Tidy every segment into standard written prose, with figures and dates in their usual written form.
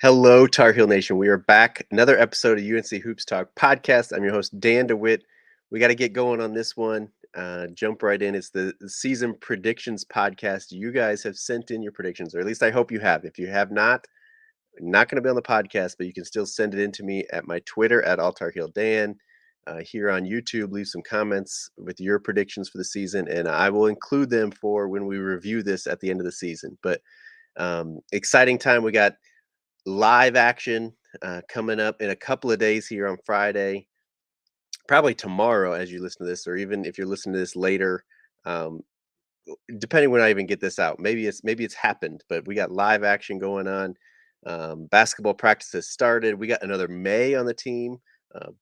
Hello, Tar Heel Nation. We are back. Another episode of UNC Hoops Talk podcast. I'm your host, Dan DeWitt. We got to get going on this one. Jump right in. It's the season predictions podcast. You guys have sent in your predictions, or at least I hope you have. If you have not going to be on the podcast, but you can still send it in to me at my Twitter at AllTarHeelDan. Here on YouTube, leave some comments with your predictions for the season, and I will include them for when we review this at the end of the season. But exciting time. We got live action coming up in a couple of days here on Friday, probably tomorrow as you listen to this, or even if you're listening to this later, um, depending when I even get this out. Maybe it's happened, but we got live action going on. Basketball practice has started. We got another May on the team.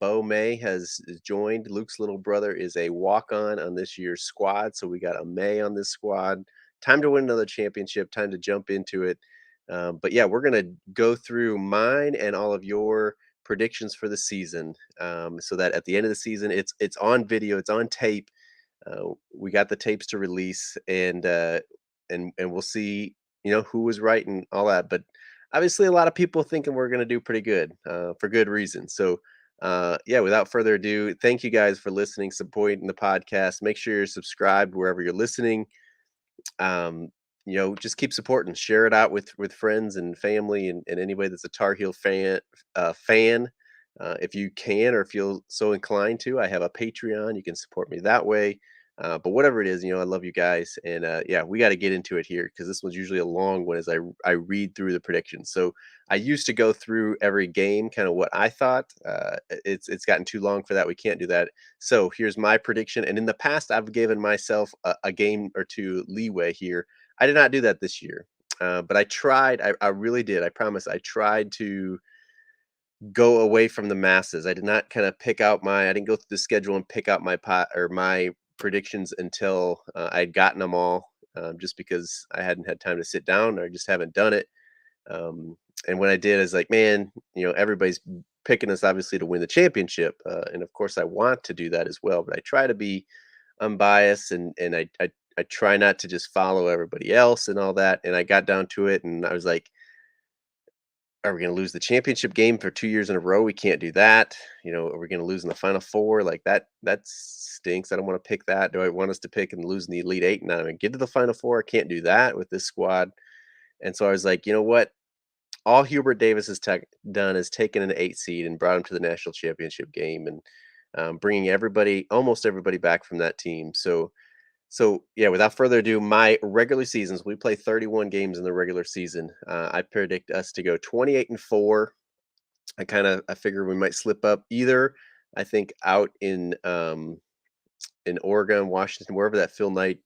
Bo May has joined. Luke's little brother is a walk on this year's squad, so we got a May on this squad. Time to win another championship. Time to jump into it. But yeah, we're gonna go through mine and all of your predictions for the season, so that at the end of the season, it's on video, it's on tape. We got the tapes to release, and we'll see, who was right and all that. But obviously, a lot of people thinking we're gonna do pretty good, for good reason. So. Yeah, without further ado, thank you guys for listening, supporting the podcast. Make sure you're subscribed wherever you're listening. um just keep supporting, share it out with friends and family, and anybody that's a Tar Heel fan. If you can or feel so inclined to, I have a Patreon. You can support me that way. But whatever it is, I love you guys, and yeah, we got to get into it here because this one's usually a long one as I read through the predictions. So I used to go through every game, kind of what I thought. It's gotten too long for that. We can't do that. So here's my prediction. And in the past, I've given myself a game or two leeway here. I did not do that this year, but I tried. I really did. I promise. I tried to go away from the masses. I did not kind of pick out I didn't go through the schedule and pick out my pot or my predictions until I'd gotten them all, just because I hadn't had time to sit down, or I just haven't done it. And when I did, I was like, man, everybody's picking us obviously to win the championship. And of course, I want to do that as well, but I try to be unbiased, and I try not to just follow everybody else and all that. And I got down to it, and I was like, are we going to lose the championship game for 2 years in a row? We can't do that. Are we going to lose in the Final Four? Like that stinks. I don't want to pick that. Do I want us to pick and lose in the Elite Eight and not even get to the Final Four? I can't do that with this squad. And so I was like, you know what? All Hubert Davis has done is taken an 8 seed and brought him to the national championship game, and bringing almost everybody back from that team. So yeah, without further ado, my regular seasons, we play 31 games in the regular season. I predict us to go 28-4. I figure we might slip up either. I think out in Oregon, Washington, wherever that Phil Knight.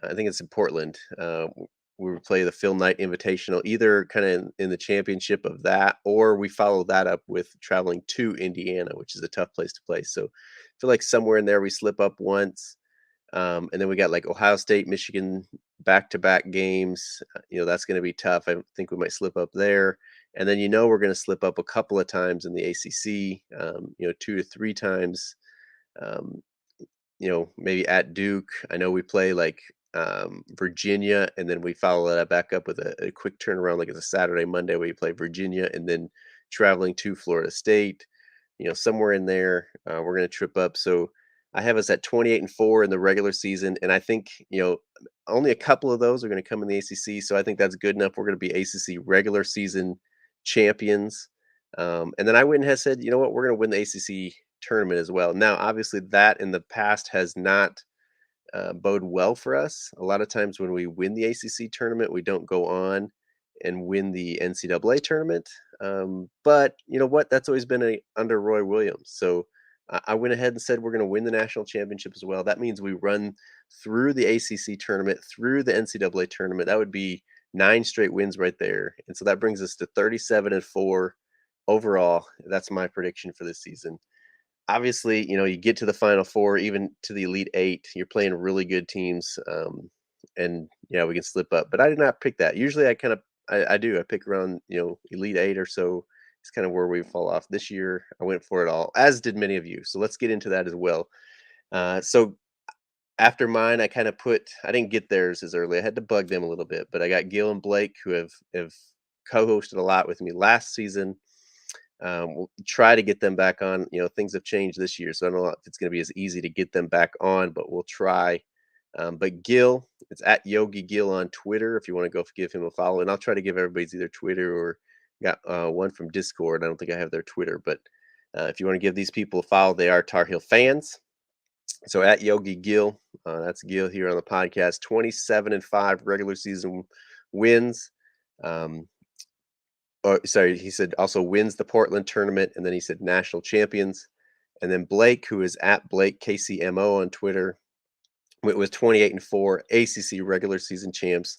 I think it's in Portland. We would play the Phil Knight Invitational, either kind of in the championship of that, or we follow that up with traveling to Indiana, which is a tough place to play. So I feel like somewhere in there we slip up once. And then we got like Ohio State, Michigan back-to-back games. That's going to be tough. I think we might slip up there. And then we're going to slip up a couple of times in the ACC. 2 to 3 times. Um, maybe at Duke. I know we play like Virginia, and then we follow that back up with a quick turnaround, like it's a Saturday, Monday, where you play Virginia, and then traveling to Florida State. Somewhere in there, we're going to trip up. So I have us at 28-4 in the regular season, and I think only a couple of those are going to come in the ACC. So I think that's good enough. We're going to be ACC regular season champions. And then I went and had said, you know what, we're going to win the ACC tournament as well. Now, obviously, that in the past has not bode well for us. A lot of times when we win the ACC tournament, we don't go on and win the NCAA tournament. But you know what? That's always been under Roy Williams. So I went ahead and said we're going to win the national championship as well. That means we run through the ACC tournament, through the NCAA tournament. That would be 9 straight wins right there. And so that brings us to 37-4 overall. That's my prediction for this season. Obviously, you get to the Final Four, even to the Elite Eight, you're playing really good teams, and yeah, we can slip up. But I did not pick that. Usually, I do. I pick around Elite Eight or so. It's kind of where we fall off. This year, I went for it all, as did many of you. So let's get into that as well. So after mine, I kind of I didn't get theirs as early. I had to bug them a little bit, but I got Gil and Blake, who have co-hosted a lot with me last season. We'll try to get them back on. Things have changed this year, so I don't know if it's going to be as easy to get them back on, but we'll try. But Gil, it's at Yogi Gil on Twitter if you want to go give him a follow. And I'll try to give everybody's either Twitter or got one from Discord. I don't think I have their Twitter, but if you want to give these people a follow, they are Tar Heel fans. So at Yogi Gil, that's Gil here on the podcast. 27-5 regular season wins. Sorry, he said also wins the Portland tournament, and then he said national champions. And then Blake, who is at Blake KCMO on Twitter, went with 28-4 ACC regular season champs,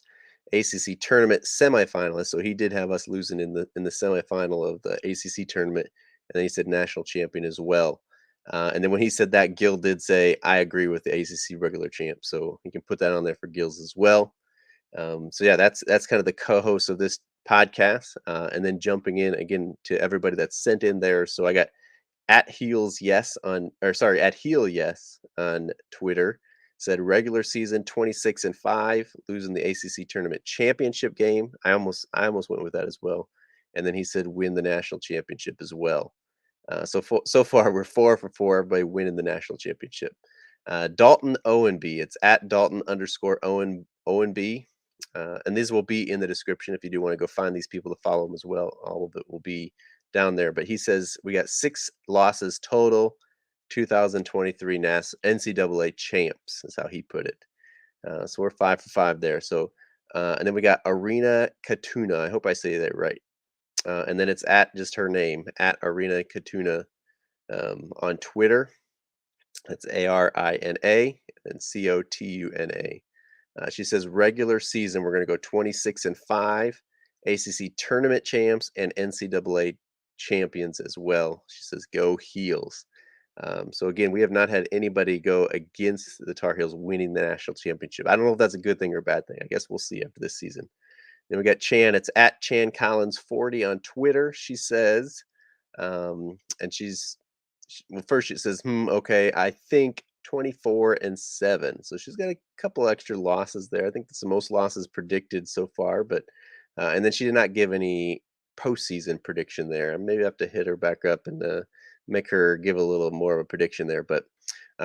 ACC tournament semifinalist. So he did have us losing in the semifinal of the ACC tournament, and then he said national champion as well. And then when he said that, Gil did say, "I agree with the ACC regular champ." So you can put that on there for Gil's as well. So yeah, that's kind of the co-host of this podcast, and then jumping in again to everybody that's sent in there. So I got at Heels Yes at Heel Yes on Twitter. Said regular season 26-5, losing the ACC tournament championship game. I almost went with that as well. And then he said win the national championship as well. So far we're 4 for 4. Everybody winning the national championship. Dalton Owenby. It's at Dalton_Owenby. And these will be in the description if you do want to go find these people to follow them as well. All of it will be down there. But he says we got 6 losses total. 2023 NCAA champs is how he put it. So we're 5 for 5 there. So and then we got Arina Cotuna. I hope I say that right. And then it's at just her name at Arina Cotuna on Twitter. That's ARINA and COTUNA. She says regular season we're going to go 26-5, ACC tournament champs and NCAA champions as well. She says go Heels. So again, we have not had anybody go against the Tar Heels winning the national championship. I don't know if that's a good thing or a bad thing. I guess we'll see after this season. Then we got Chan. It's at Chan Collins 40 on Twitter. She says, and first she says, okay, I think 24-7. So she's got a couple extra losses there. I think that's the most losses predicted so far. But and then she did not give any postseason prediction there. Maybe I have to hit her back up and make her give a little more of a prediction there. But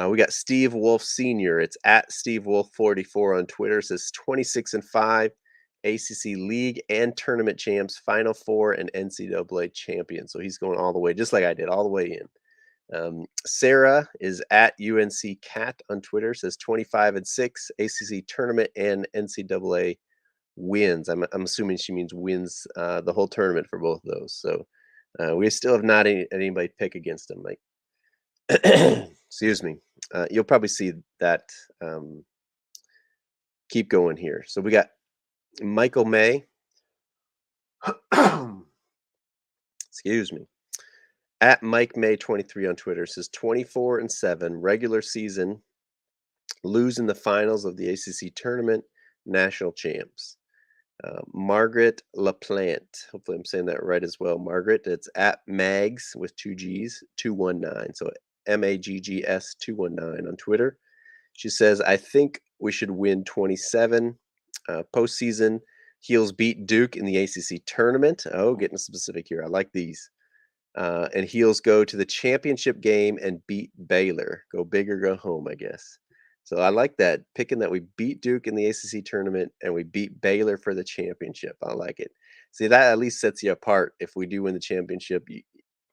we got Steve Wolf Sr. It's at Steve Wolf 44 on Twitter. It says 26-5, ACC League and Tournament champs, Final Four, and NCAA champion. So he's going all the way, just like I did, all the way in. Sarah is at UNC Cat on Twitter. Says 25-6, ACC tournament and NCAA wins. I'm assuming she means wins the whole tournament for both of those. So we still have not anybody pick against them. Like, excuse me. You'll probably see that keep going here. So we got Michael May. Excuse me. At Mike May 23 on Twitter says 24-7 regular season, losing the finals of the ACC tournament, national champs. Margaret LaPlante. Hopefully I'm saying that right as well. Margaret, it's at Mags with 2 G's 219. So MAGGS 219 on Twitter. She says, I think we should win 27. Postseason, Heels beat Duke in the ACC tournament. Oh, getting specific here. I like these. And Heels go to the championship game and beat Baylor. Go big or go home, I guess. So I like that, picking that we beat Duke in the ACC tournament and we beat Baylor for the championship. I like it. See, that at least sets you apart. If we do win the championship, you're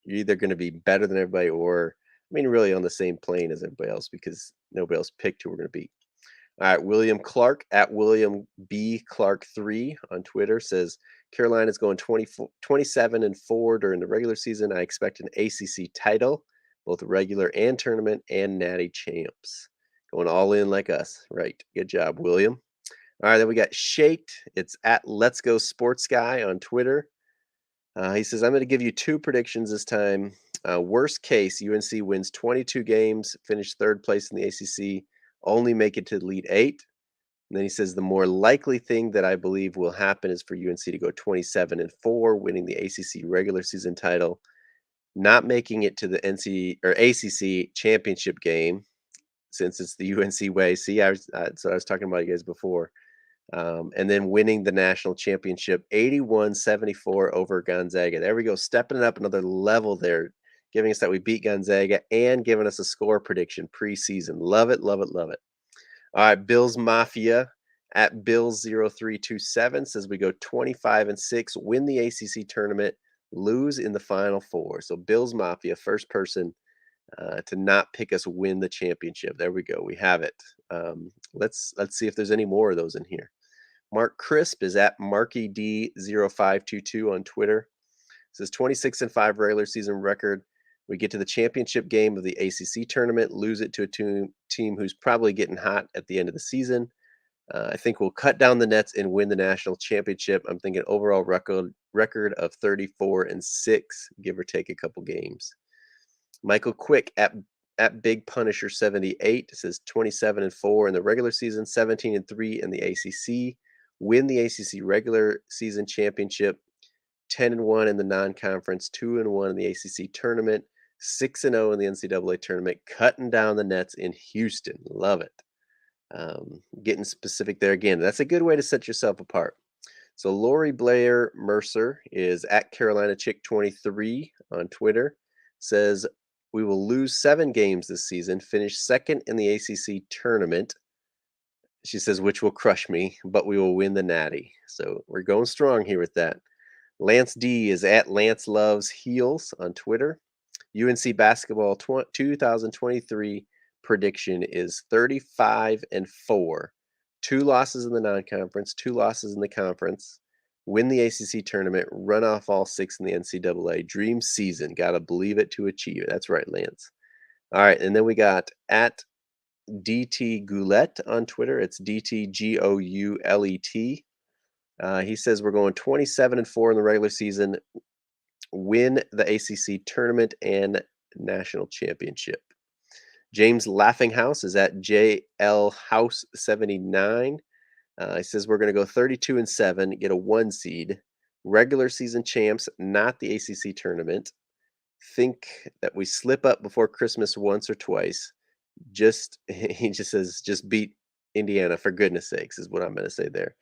either going to be better than everybody or, I mean, really on the same plane as everybody else because nobody else picked who we're going to beat. All right, William Clark at William B. Clark 3 on Twitter says Carolina's going 27-4 during the regular season. I expect an ACC title, both regular and tournament and natty champs. Going all in like us. Right. Good job, William. All right, then we got Shaked. It's at Let's Go Sports Guy on Twitter. He says, I'm going to give you 2 predictions this time. Worst case, UNC wins 22 games, finish 3rd place in the ACC, only make it to the Elite 8. And then he says the more likely thing that I believe will happen is for UNC to go 27-4, winning the ACC regular season title, not making it to the ACC championship game since it's the UNC way. See, that's what I was talking about you guys before. And then winning the national championship 81-74 over Gonzaga. There we go, stepping it up another level there, giving us that we beat Gonzaga and giving us a score prediction preseason. Love it, love it, love it. All right, Bills Mafia at Bills0327 says we go 25-6, win the ACC tournament, lose in the Final Four. So Bills Mafia, first person to not pick us win the championship. There we go. We have it. Let's see if there's any more of those in here. Mark Crisp is at MarkyD0522 on Twitter. It says 26-5 regular season record. We get to the championship game of the ACC tournament, lose it to a team who's probably getting hot at the end of the season. I think we'll cut down the nets and win the national championship. I'm thinking overall record of 34-6, give or take a couple games. Michael Quick at Big Punisher 78 says 27-4 in the regular season, 17-3 in the ACC. Win the ACC regular season championship, 10-1 in the non-conference, 2-1 in the ACC tournament, 6-0 in the NCAA tournament, cutting down the nets in Houston. Love it. Getting specific there again. That's a good way to set yourself apart. So Lori Blair Mercer is at Carolina Chick 23 on Twitter. Says we will lose 7 games this season, finish second in the ACC tournament. She says, which will crush me, but we will win the Natty. So we're going strong here with that. Lance D is at Lance Loves Heels on Twitter. UNC basketball 2023 prediction is 35-4. 2 losses in the non-conference, 2 losses in the conference. Win the ACC tournament, run off all 6 in the NCAA. Dream season. Got to believe it to achieve it. That's right, Lance. All right, and then we got at DT Goulet on Twitter. It's DTGOULET. He says we're going 27-4 in the regular season, win the ACC tournament and national championship. James Laughinghouse is at JL House 79. He says we're going to go 32-7, get a 1 seed, regular season champs, not the ACC tournament. Think that we slip up before Christmas once or twice. He just says just beat Indiana for goodness sakes is what I'm going to say there.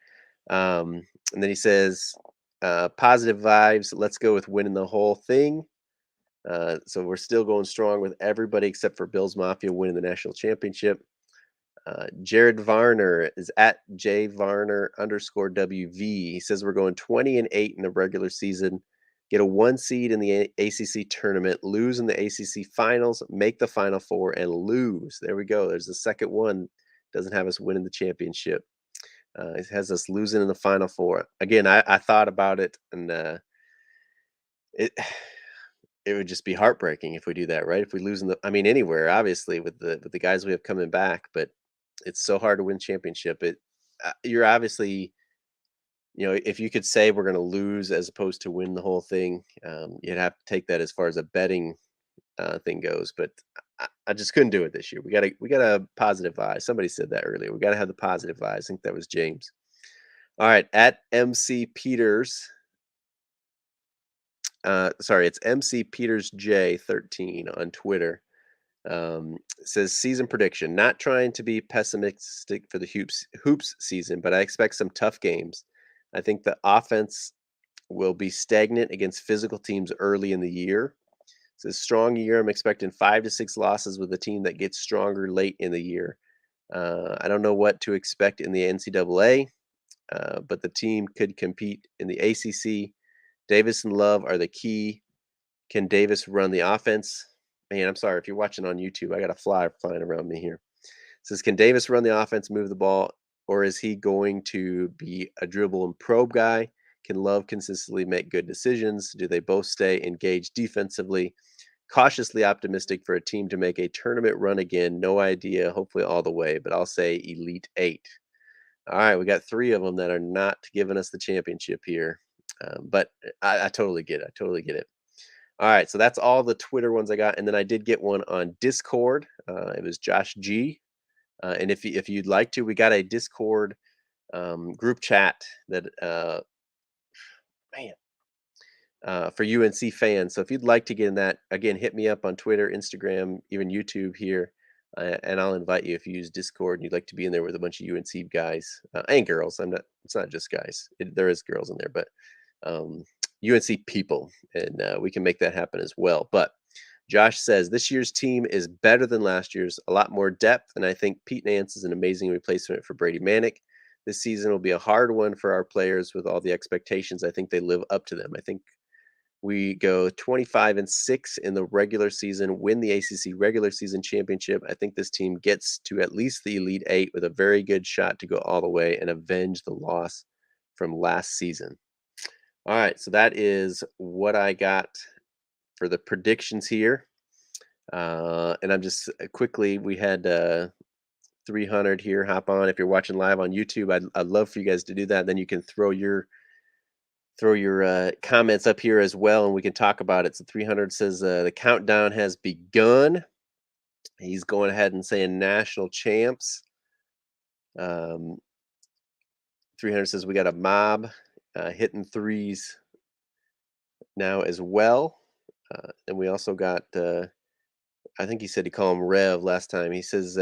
And then he says positive vibes. Let's go with winning the whole thing. So we're still going strong with everybody except for Bills Mafia winning the national championship. Jared Varner is at JVarner_WV. He says we're going 20-8 in the regular season, get a 1 seed in the ACC tournament, lose in the ACC finals, make the Final Four, and lose. There we go. There's the second one. Doesn't have us winning the championship. It has us losing in the Final Four. Again, I thought about it, and it would just be heartbreaking if we do that, right? If we lose anywhere, obviously, with the guys we have coming back, but it's so hard to win championship. You're obviously, if you could say we're going to lose as opposed to win the whole thing, you'd have to take that as far as a betting thing goes. But I just couldn't do it this year. We got a positive vibe. Somebody said that earlier. We got to have the positive vibe. I think that was James. All right, at MC Peters. Sorry, it's MC Peters J13 on Twitter. Says season prediction. Not trying to be pessimistic for the hoops season, but I expect some tough games. I think the offense will be stagnant against physical teams early in the year. It's a strong year. I'm expecting 5 to 6 losses with a team that gets stronger late in the year. I don't know what to expect in the NCAA, but the team could compete in the ACC. Davis and Love are the key. Can Davis run the offense? Man, I'm sorry if you're watching on YouTube. I got a fly flying around me here. It says, can Davis run the offense, move the ball, or is he going to be a dribble and probe guy? Can Love consistently make good decisions? Do they both stay engaged defensively? Cautiously optimistic for a team to make a tournament run again. No idea. Hopefully all the way, but I'll say Elite 8. All right, we got 3 of them that are not giving us the championship here. But I totally get it. I totally get it. All right, so that's all the Twitter ones I got, and then I did get one on Discord. It was Josh G, and if you'd like to, we got a Discord group chat that for UNC fans. So if you'd like to get in that, again, hit me up on Twitter, Instagram, even YouTube here. And I'll invite you if you use Discord and you'd like to be in there with a bunch of UNC guys and girls. I'm not. It's not just guys. There is girls in there, but UNC people, and we can make that happen as well. But Josh says this year's team is better than last year's, a lot more depth, and I think Pete Nance is an amazing replacement for Brady Manick. This season will be a hard one for our players with all the expectations. I think they live up to them. I think we go 25-6 in the regular season, win the ACC regular season championship. I think this team gets to at least the Elite Eight with a very good shot to go all the way and avenge the loss from last season. All right, so that is what I got for the predictions here. And I'm just quickly, we had 300 here. Hop on if you're watching live on YouTube. I'd love for you guys to do that. Then you can throw your comments up here as well, and we can talk about it. So 300 says the countdown has begun. He's going ahead and saying national champs. 300 says we got a mob hitting threes now as well. And we also got, I think he said he called him Rev last time. He says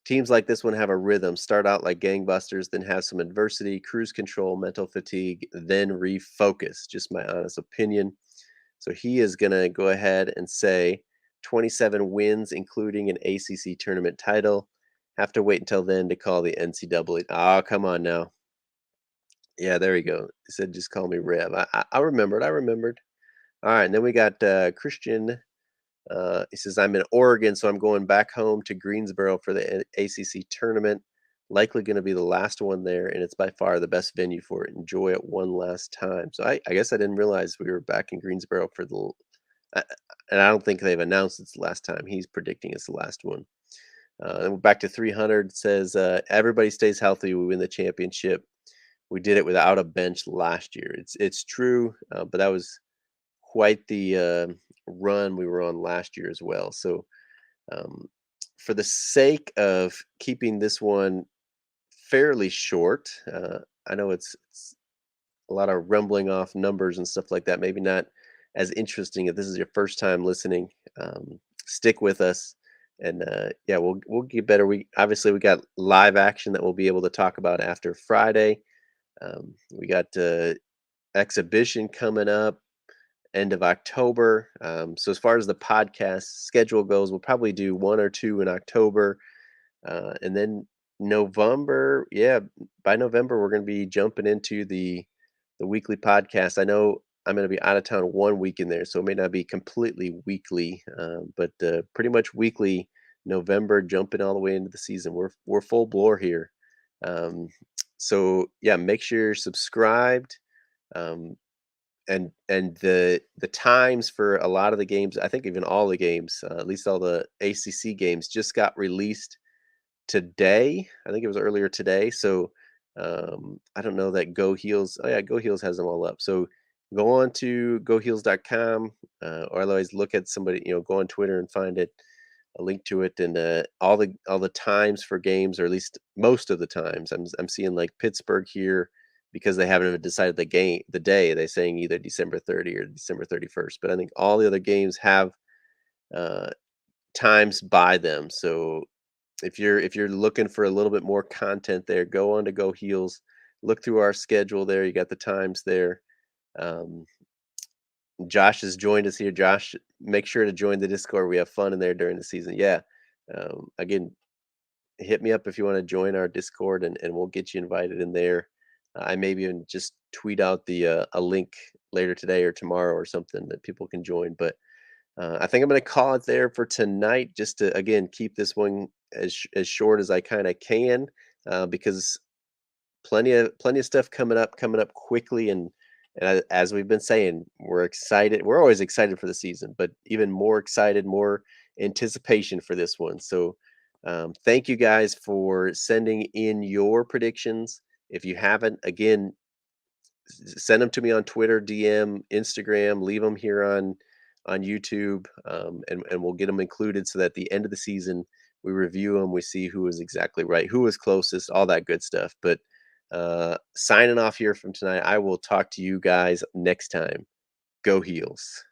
teams like this one have a rhythm. Start out like gangbusters, then have some adversity, cruise control, mental fatigue, then refocus. Just my honest opinion. So he is going to go ahead and say 27 wins, including an ACC tournament title. Have to wait until then to call the NCAA. Oh, come on now. Yeah, there we go. He said, just call me Rev. I remembered. I remembered. All right. And then we got Christian. He says, I'm in Oregon, so I'm going back home to Greensboro for the ACC tournament. Likely going to be the last one there, and it's by far the best venue for it. Enjoy it one last time. So I guess I didn't realize we were back in Greensboro for the and I don't think they've announced it's the last time. He's predicting it's the last one. And we're back to 300. Says, everybody stays healthy. We win the championship. We did it without a bench last year. It's true, but that was quite the run we were on last year as well. So for the sake of keeping this one fairly short, I know it's a lot of rumbling off numbers and stuff like that. Maybe not as interesting if this is your first time listening. Stick with us, and yeah, we'll get better. We got live action that we'll be able to talk about after Friday. We got exhibition coming up end of October. So as far as the podcast schedule goes, we'll probably do 1 or 2 in October, and then November. Yeah, by November we're going to be jumping into the weekly podcast. I know I'm going to be out of town 1 week in there, so it may not be completely weekly, but pretty much weekly. November, jumping all the way into the season. We're full bore here. So yeah, make sure you're subscribed. And the times for a lot of the games, I think even all the games, at least all the ACC games, just got released today. I think it was earlier today. So I don't know that Go Heels. Oh yeah, Go Heels has them all up. So go on to goheels.com, or otherwise look at somebody, go on Twitter and find it, a link to it, and all the times for games, or at least most of the times. I'm seeing like Pittsburgh here, because they haven't even decided the day. They're saying either December 30 or December 31st. But I think all the other games have times by them. So if you're looking for a little bit more content there, go on to Go Heels, look through our schedule there. You got the times there. Josh has joined us here. Josh, make sure to join the Discord. We have fun in there during the season. Yeah. Again, hit me up if you want to join our Discord, and we'll get you invited in there. I maybe even just tweet out the a link later today or tomorrow or something that people can join. But I think I'm going to call it there for tonight, just to again keep this one as short as I kind of can, because plenty of stuff coming up quickly, and as we've been saying, we're excited. We're always excited for the season, but even more excited, more anticipation for this one. So thank you guys for sending in your predictions. If you haven't, again, send them to me on Twitter, DM, Instagram, leave them here on YouTube, and we'll get them included, so that at the end of the season we review them, we see who was exactly right, who was closest, all that good stuff. But signing off here from tonight, I will talk to you guys next time. Go Heels.